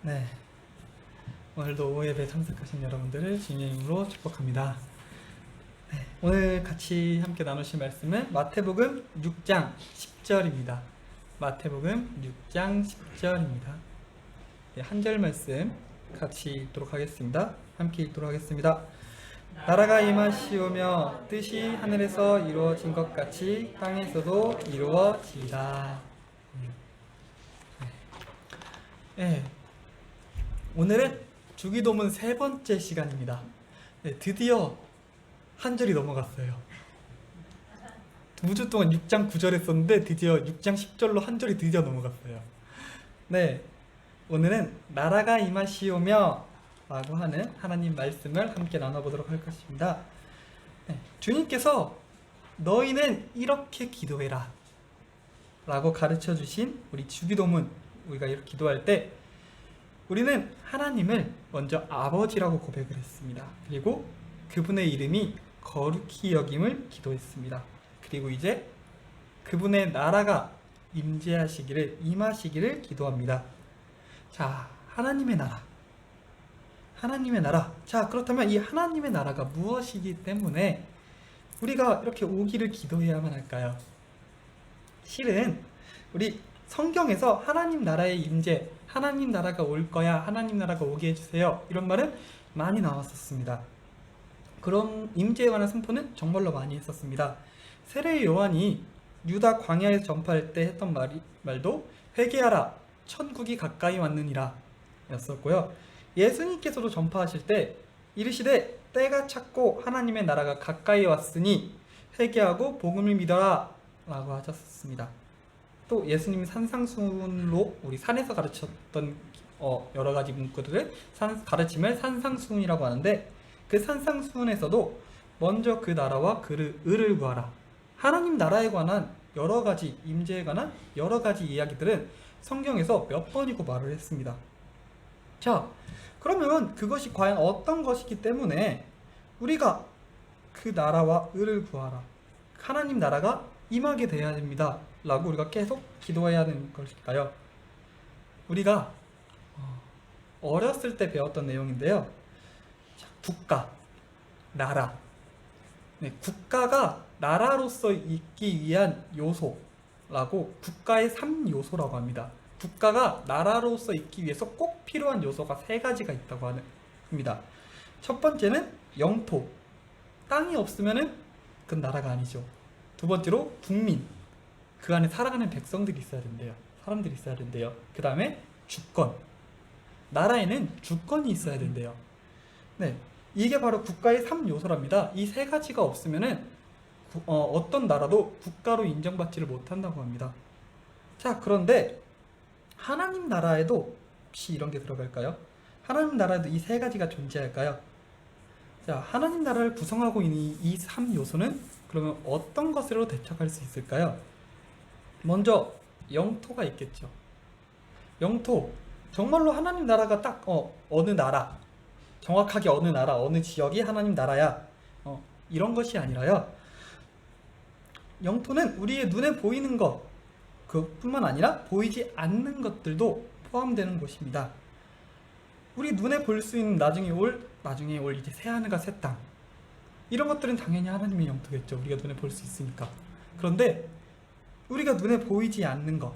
네, 오늘도 오예배 참석하신 여러분들을 주님의 이름으로 축복합니다. 네, 오늘 같이 함께 나누실 말씀은 마태복음 6장 10절입니다. 마태복음 6장 10절입니다. 네, 한 절 말씀 같이 읽도록 하겠습니다. 함께 읽도록 하겠습니다. 나라가 임하시오며 뜻이 하늘에서 이루어진 것 같이 땅에서도 이루어지리라. 네. 오늘은 주기도문 세 번째 시간입니다. 네, 드디어 한 절이 넘어갔어요. 2주 동안 6장 9절 했었는데 드디어 6장 10절로 한 절이 드디어 넘어갔어요. 네, 오늘은 나라가 임하시오며 라고 하는 하나님 말씀을 함께 나눠보도록 할 것입니다. 네, 주님께서 너희는 이렇게 기도해라 라고 가르쳐 주신 우리 주기도문, 우리가 이렇게 기도할 때 우리는 하나님을 먼저 아버지라고 고백을 했습니다. 그리고 그분의 이름이 거룩히 여김을 기도했습니다. 그리고 이제 그분의 나라가 임하시기를 기도합니다. 자, 하나님의 나라. 하나님의 나라. 자, 그렇다면 이 하나님의 나라가 무엇이기 때문에 우리가 이렇게 오기를 기도해야만 할까요? 실은 우리 성경에서 하나님 나라의 임재, 하나님 나라가 올 거야, 하나님 나라가 오게 해주세요, 이런 말은 많이 나왔었습니다. 그런 임재에 관한 선포는 정말로 많이 했었습니다. 세례 요한이 유다 광야에서 전파할 때 했던 말도 회개하라, 천국이 가까이 왔느니라 였었고요. 예수님께서도 전파하실 때 이르시되 때가 찼고 하나님의 나라가 가까이 왔으니 회개하고 복음을 믿어라 라고 하셨습니다. 또 예수님이 산상수훈로 우리 산에서 가르쳤던 여러 가지 문구들을 가르침을 산상수훈이라고 하는데, 그 산상수훈에서도 먼저 그 나라와 그 을을 구하라, 하나님 나라에 관한 여러 가지 임재에 관한 여러 가지 이야기들은 성경에서 몇 번이고 말을 했습니다. 자, 그러면 그것이 과연 어떤 것이기 때문에 우리가 그 나라와 을을 구하라, 하나님 나라가 임하게 되어야 됩니다 라고 우리가 계속 기도해야 하는 것일까요? 우리가 어렸을 때 배웠던 내용인데요. 국가, 나라. 네, 국가가 나라로서 있기 위한 요소라고, 국가의 3요소라고 합니다. 국가가 나라로서 있기 위해서 꼭 필요한 요소가 3가지가 있다고 합니다. 첫 번째는 영토. 땅이 없으면은 그건 나라가 아니죠. 두 번째로 국민. 그 안에 살아가는 백성들이 있어야 된대요. 사람들이 있어야 된대요. 그 다음에 주권. 나라에는 주권이 있어야 된대요. 네, 이게 바로 국가의 3요소랍니다. 이 3가지가 없으면은 어떤 나라도 국가로 인정받지를 못한다고 합니다. 자, 그런데 하나님 나라에도 혹시 이런 게 들어갈까요? 하나님 나라에도 이 3가지가 존재할까요? 자, 하나님 나라를 구성하고 있는 이 3요소는 그러면 어떤 것으로 대척할 수 있을까요? 먼저 영토가 있겠죠. 영토. 정말로 하나님 나라가 딱 어느 나라, 정확하게 어느 나라, 어느 지역이 하나님 나라야, 이런 것이 아니라요. 영토는 우리의 눈에 보이는 것, 그뿐만 아니라 보이지 않는 것들도 포함되는 곳입니다. 우리 눈에 볼 수 있는 나중에 올 이제 새하늘과 새 땅, 이런 것들은 당연히 하나님의 영토겠죠. 우리가 눈에 볼 수 있으니까. 그런데 우리가 눈에 보이지 않는 것,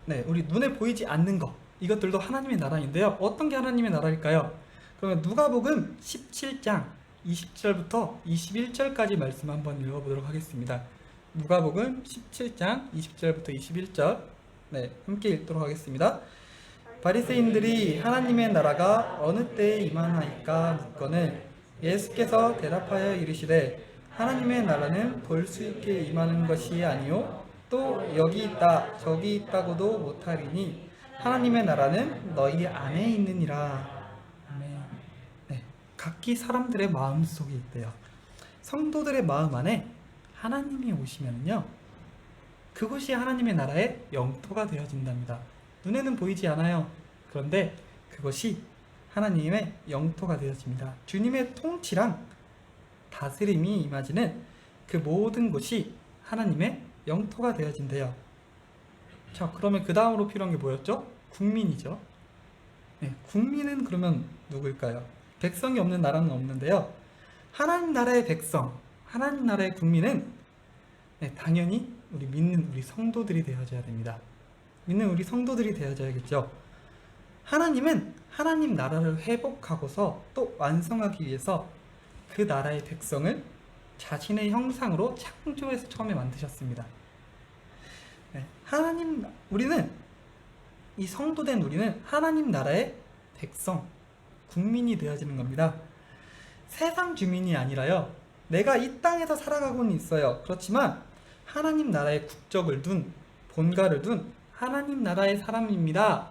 네, 우리 눈에 보이지 않는 것, 이것들도 하나님의 나라인데요. 어떤 게 하나님의 나라일까요? 그러면 누가복음 17장 20절부터 21절까지 말씀 한번 읽어보도록 하겠습니다. 누가복음 17장 20절부터 21절, 네, 함께 읽도록 하겠습니다. 바리새인들이 하나님의 나라가 어느 때에 임하나이까 묻거늘 예수께서 대답하여 이르시되 하나님의 나라는 볼 수 있게 임하는 것이 아니요 또 여기 있다 저기 있다고도 못하리니 하나님의 나라는 너희 안에 있느니라. 아멘. 네, 각기 사람들의 마음 속에 있대요. 성도들의 마음 안에 하나님이 오시면요, 그곳이 하나님의 나라의 영토가 되어진답니다. 눈에는 보이지 않아요. 그런데 그것이 하나님의 영토가 되어집니다. 주님의 통치랑 다스림이 임하지는 그 모든 곳이 하나님의 영토가 되어진대요. 자, 그러면 그 다음으로 필요한 게 뭐였죠? 국민이죠. 네, 국민은 그러면 누구일까요? 백성이 없는 나라는 없는데요. 하나님 나라의 백성, 하나님 나라의 국민은 네, 당연히 우리 믿는 우리 성도들이 되어져야 됩니다. 믿는 우리 성도들이 되어져야겠죠. 하나님은 하나님 나라를 회복하고서 또 완성하기 위해서 그 나라의 백성을 자신의 형상으로 창조해서 처음에 만드셨습니다. 네, 우리는 이 성도된 우리는 하나님 나라의 백성, 국민이 되어지는 겁니다. 세상 주민이 아니라요. 내가 이 땅에서 살아가고는 있어요. 그렇지만 하나님 나라의 국적을 둔, 본가를 둔 하나님 나라의 사람입니다.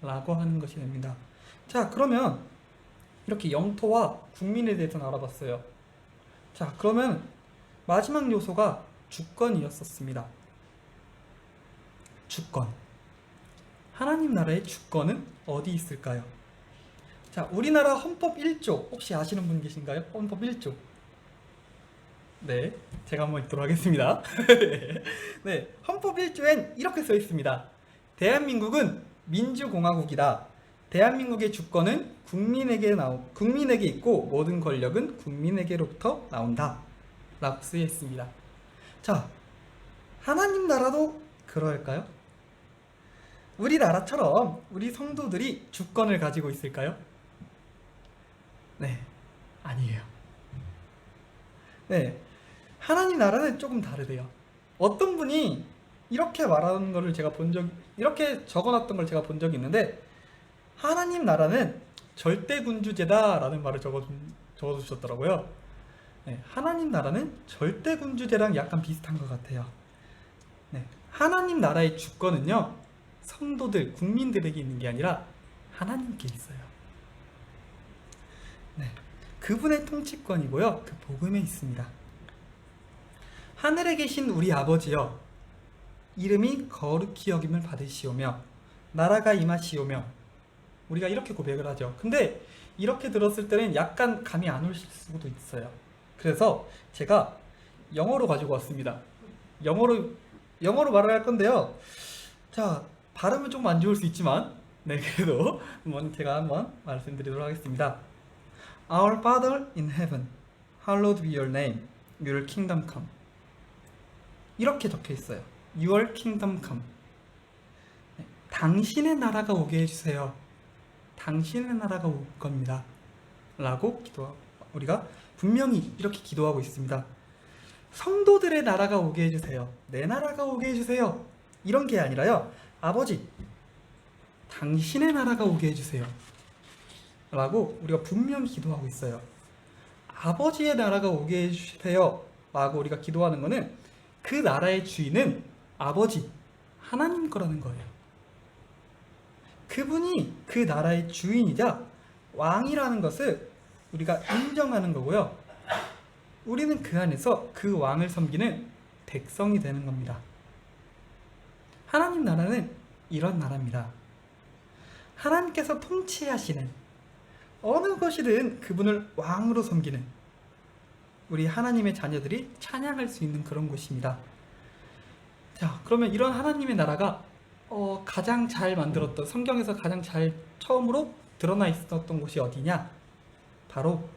라고 하는 것이 됩니다. 자, 그러면 이렇게 영토와 국민에 대해서 알아봤어요. 자, 그러면 마지막 요소가 주권이었었습니다. 주권. 하나님 나라의 주권은 어디 있을까요? 자, 우리나라 헌법 1조 혹시 아시는 분 계신가요? 헌법 1조. 네, 제가 한번 읽도록 하겠습니다. 네, 헌법 1조엔 이렇게 써 있습니다. 대한민국은 민주공화국이다. 대한민국의 주권은 국민에게 있고 모든 권력은 국민에게로부터 나온다. 라고 쓰여 있습니다. 자, 하나님 나라도 그럴까요? 우리나라처럼 우리 성도들이 주권을 가지고 있을까요? 네, 아니에요. 네, 하나님 나라는 조금 다르대요. 어떤 분이 이렇게 말하는 거를 이렇게 적어놨던 걸 제가 본 적이 있는데, 하나님 나라는 절대군주제다라는 말을 적어주셨더라고요. 네, 하나님 나라는 절대군주제랑 약간 비슷한 것 같아요. 네, 하나님 나라의 주권은요, 성도들, 국민들에게 있는 게 아니라 하나님께 있어요. 네, 그분의 통치권이고요, 그 복음에 있습니다. 하늘에 계신 우리 아버지여, 이름이 거룩히 여김을 받으시오며 나라가 임하시오며, 우리가 이렇게 고백을 하죠. 근데 이렇게 들었을 때는 약간 감이 안 오실 수도 있어요. 그래서 제가 영어로 가지고 왔습니다. 영어로 말을 할 건데요. 자, 발음은 좀 안 좋을 수 있지만, 네, 그래도 제가 한번 말씀드리도록 하겠습니다. Our Father in heaven, hallowed be your name. Your kingdom come. 이렇게 적혀 있어요. Your kingdom come. 네, 당신의 나라가 오게 해주세요. 당신의 나라가 올 겁니다. 라고 우리가 분명히 이렇게 기도하고 있습니다. 성도들의 나라가 오게 해주세요. 내 나라가 오게 해주세요. 이런 게 아니라요. 아버지, 당신의 나라가 오게 해주세요. 라고 우리가 분명히 기도하고 있어요. 아버지의 나라가 오게 해주세요. 라고 우리가 기도하는 거는 그 나라의 주인은 아버지, 하나님 거라는 거예요. 그분이 그 나라의 주인이자 왕이라는 것을 우리가 인정하는 거고요. 우리는 그 안에서 그 왕을 섬기는 백성이 되는 겁니다. 하나님 나라는 이런 나라입니다. 하나님께서 통치하시는, 어느 것이든 그분을 왕으로 섬기는 우리 하나님의 자녀들이 찬양할 수 있는 그런 곳입니다. 자, 그러면 이런 하나님의 나라가 가장 잘 만들었던, 성경에서 가장 잘 처음으로 드러나 있었던 곳이 어디냐? 바로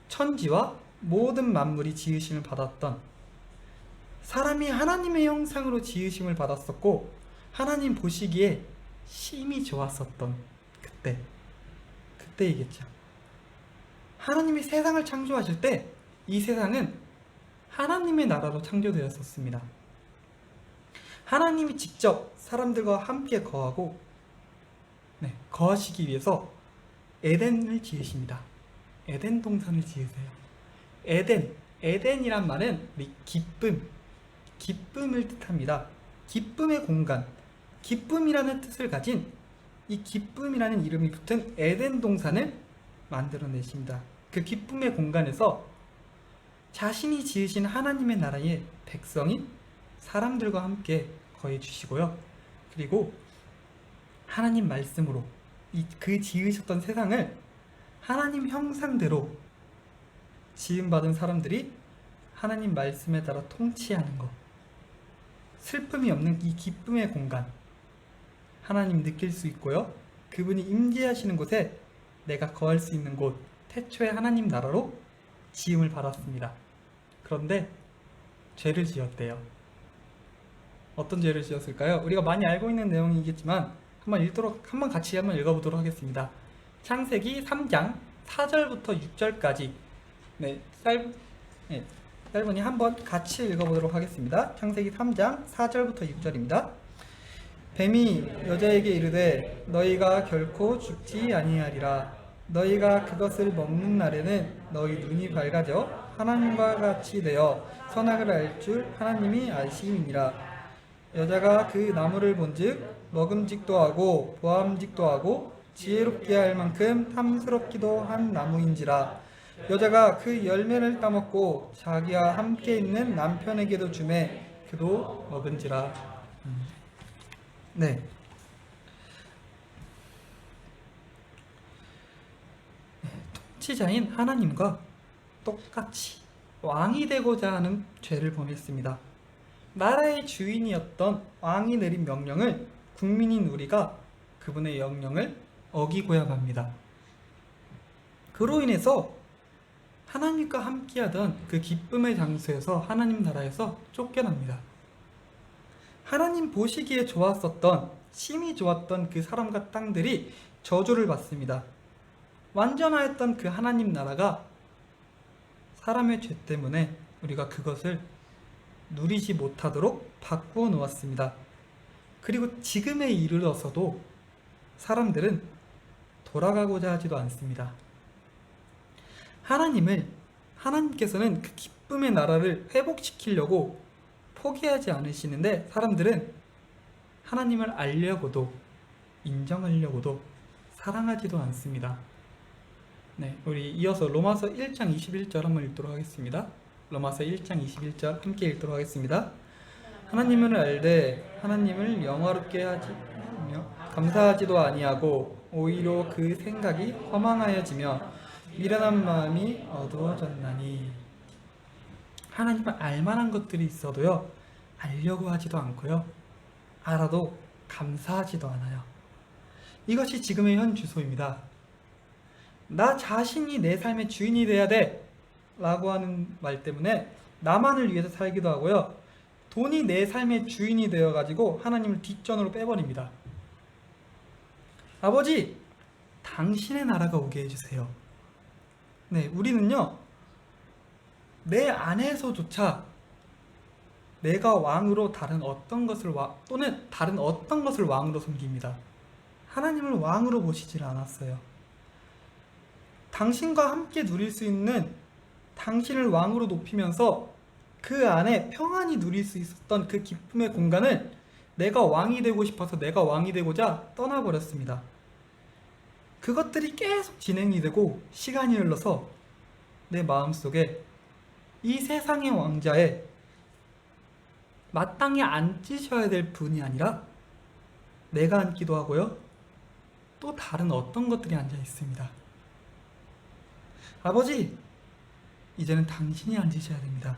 천지와 모든 만물이 지으심을 받았던, 사람이 하나님의 형상으로 지으심을 받았었고 하나님 보시기에 심히 좋았었던 그때이겠죠. 하나님이 세상을 창조하실 때 이 세상은 하나님의 나라로 창조되었었습니다. 하나님이 직접 사람들과 함께 거하고 거하시기 위해서 에덴을 지으십니다. 에덴 동산을 지으세요. 에덴이란 말은 우리 기쁨을 뜻합니다. 기쁨의 공간, 기쁨이라는 뜻을 가진 이 기쁨이라는 이름이 붙은 에덴 동산을 만들어내십니다. 그 기쁨의 공간에서 자신이 지으신 하나님의 나라의 백성인 사람들과 함께 거해 주시고요. 그리고 하나님 말씀으로 그 지으셨던 세상을 하나님 형상대로 지음받은 사람들이 하나님 말씀에 따라 통치하는 것, 슬픔이 없는 이 기쁨의 공간 하나님 느낄 수 있고요. 그분이 임재하시는 곳에 내가 거할 수 있는 곳 태초에 하나님 나라로 지음을 받았습니다. 그런데 죄를 지었대요. 어떤 죄를 지었을까요? 우리가 많이 알고 있는 내용이겠지만 한번 같이 읽어보도록 하겠습니다. 창세기 3장 4절부터 6절까지 짧으니 한번 같이 읽어보도록 하겠습니다. 창세기 3장 4절부터 6절입니다. 뱀이 여자에게 이르되 너희가 결코 죽지 아니하리라. 너희가 그것을 먹는 날에는 너희 눈이 밝아져 하나님과 같이 되어 선악을 알 줄 하나님이 아심이니라. 여자가 그 나무를 본즉 먹음직도 하고 보암직도 하고 지혜롭게 할 만큼 탐스럽기도 한 나무인지라. 여자가 그 열매를 따먹고 자기와 함께 있는 남편에게도 주매 그도 먹은지라. 네. 통치자인 하나님과 똑같이 왕이 되고자 하는 죄를 범했습니다. 나라의 주인이었던 왕이 내린 명령을 국민인 우리가 그분의 명령을 어기고야 합니다. 그로 인해서 하나님과 함께하던 그 기쁨의 장소에서 하나님 나라에서 쫓겨납니다. 하나님 보시기에 좋았었던 심히 좋았던 그 사람과 땅들이 저주를 받습니다. 완전하였던 그 하나님 나라가 사람의 죄 때문에 우리가 그것을 누리지 못하도록 바꾸어 놓았습니다. 그리고 지금에 이르러서도 사람들은 돌아가고자 하지도 않습니다. 하나님께서는 그 기쁨의 나라를 회복시키려고 포기하지 않으시는데 사람들은 하나님을 알려고도 인정하려고도 사랑하지도 않습니다. 네, 우리 이어서 로마서 1장 21절 한번 읽도록 하겠습니다. 로마서 1장 21절 함께 읽도록 하겠습니다. 하나님을 알되 하나님을 영화롭게 하지며 감사하지도 아니하고 오히려 그 생각이 허망하여지며 미련한 마음이 어두워졌나니. 하나님을 알만한 것들이 있어도요 알려고 하지도 않고요 알아도 감사하지도 않아요. 이것이 지금의 현 주소입니다. 나 자신이 내 삶의 주인이 돼야 돼 라고 하는 말 때문에 나만을 위해서 살기도 하고요 돈이 내 삶의 주인이 되어가지고 하나님을 뒷전으로 빼버립니다. 아버지, 당신의 나라가 오게 해주세요. 네, 우리는요 내 안에서조차 내가 왕으로 다른 어떤 것을 왕으로 섬깁니다. 하나님을 왕으로 모시질 않았어요. 당신과 함께 누릴 수 있는 당신을 왕으로 높이면서 그 안에 평안히 누릴 수 있었던 그 기쁨의 공간을 내가 왕이 되고 싶어서 내가 왕이 되고자 떠나버렸습니다. 그것들이 계속 진행이 되고 시간이 흘러서 내 마음속에 이 세상의 왕자에 마땅히 앉으셔야 될 분이 아니라 내가 앉기도 하고요 또 다른 어떤 것들이 앉아 있습니다. 아버지, 이제는 당신이 앉으셔야 됩니다.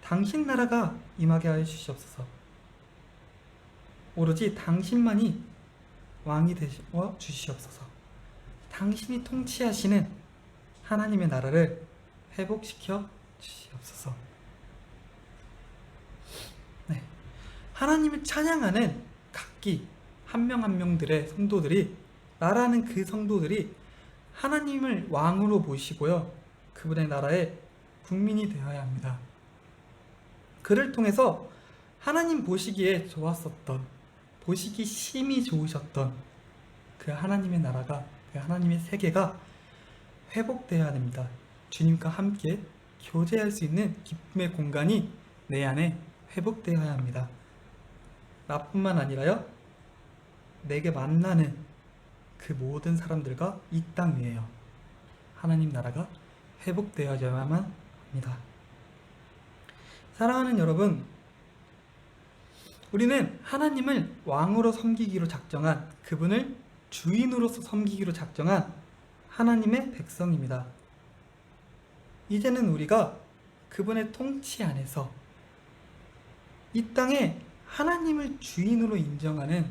당신 나라가 임하게 하여 주시옵소서. 오로지 당신만이 왕이 되어 주시옵소서. 당신이 통치하시는 하나님의 나라를 회복시켜 주시옵소서. 네, 하나님을 찬양하는 각기 한 명 한 명들의 성도들이 나라는 그 성도들이 하나님을 왕으로 모시고요 그분의 나라의 국민이 되어야 합니다. 그를 통해서 하나님 보시기에 좋았었던 보시기 심히 좋으셨던 그 하나님의 나라가 그 하나님의 세계가 회복되어야 됩니다. 주님과 함께 교제할 수 있는 기쁨의 공간이 내 안에 회복되어야 합니다. 나뿐만 아니라요 내게 만나는 그 모든 사람들과 이 땅 위에요 하나님 나라가 회복되어야만 합니다. 사랑하는 여러분, 우리는 하나님을 왕으로 섬기기로 작정한 그분을 주인으로서 섬기기로 작정한 하나님의 백성입니다. 이제는 우리가 그분의 통치 안에서 이 땅에 하나님을 주인으로 인정하는,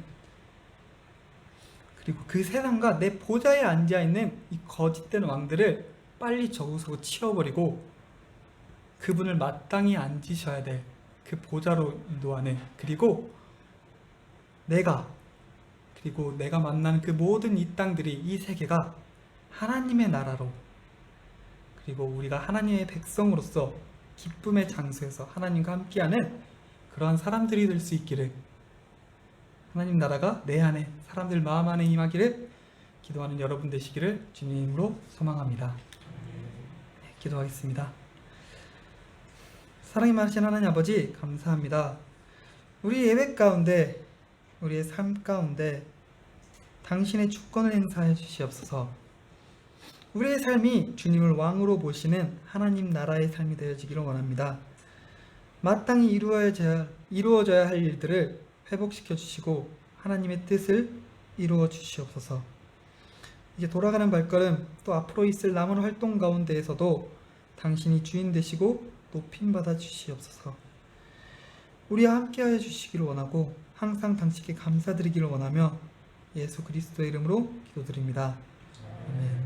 그리고 그 세상과 내 보좌에 앉아있는 이 거짓된 왕들을 빨리 저곳으로 치워버리고 그분을 마땅히 앉으셔야 될 그 보좌로 인도하는, 그리고 내가 만나는 그 모든 이 땅들이, 이 세계가 하나님의 나라로, 그리고 우리가 하나님의 백성으로서 기쁨의 장소에서 하나님과 함께하는 그러한 사람들이 될 수 있기를, 하나님 나라가 내 안에, 사람들 마음 안에 임하기를 기도하는 여러분 되시기를 주님으로 소망합니다. 네, 기도하겠습니다. 사랑이 많으신 하나님 아버지, 감사합니다. 우리 예배 가운데, 우리의 삶 가운데 당신의 주권을 행사해 주시옵소서. 우리의 삶이 주님을 왕으로 모시는 하나님 나라의 삶이 되어지기를 원합니다. 마땅히 이루어져야 할 일들을 회복시켜 주시고 하나님의 뜻을 이루어 주시옵소서. 이제 돌아가는 발걸음, 또 앞으로 있을 남은 활동 가운데에서도 당신이 주인 되시고 높임받아 주시옵소서. 우리와 함께하여 주시기를 원하고 항상 당신께 감사드리기를 원하며 예수 그리스도의 이름으로 기도드립니다. 아멘.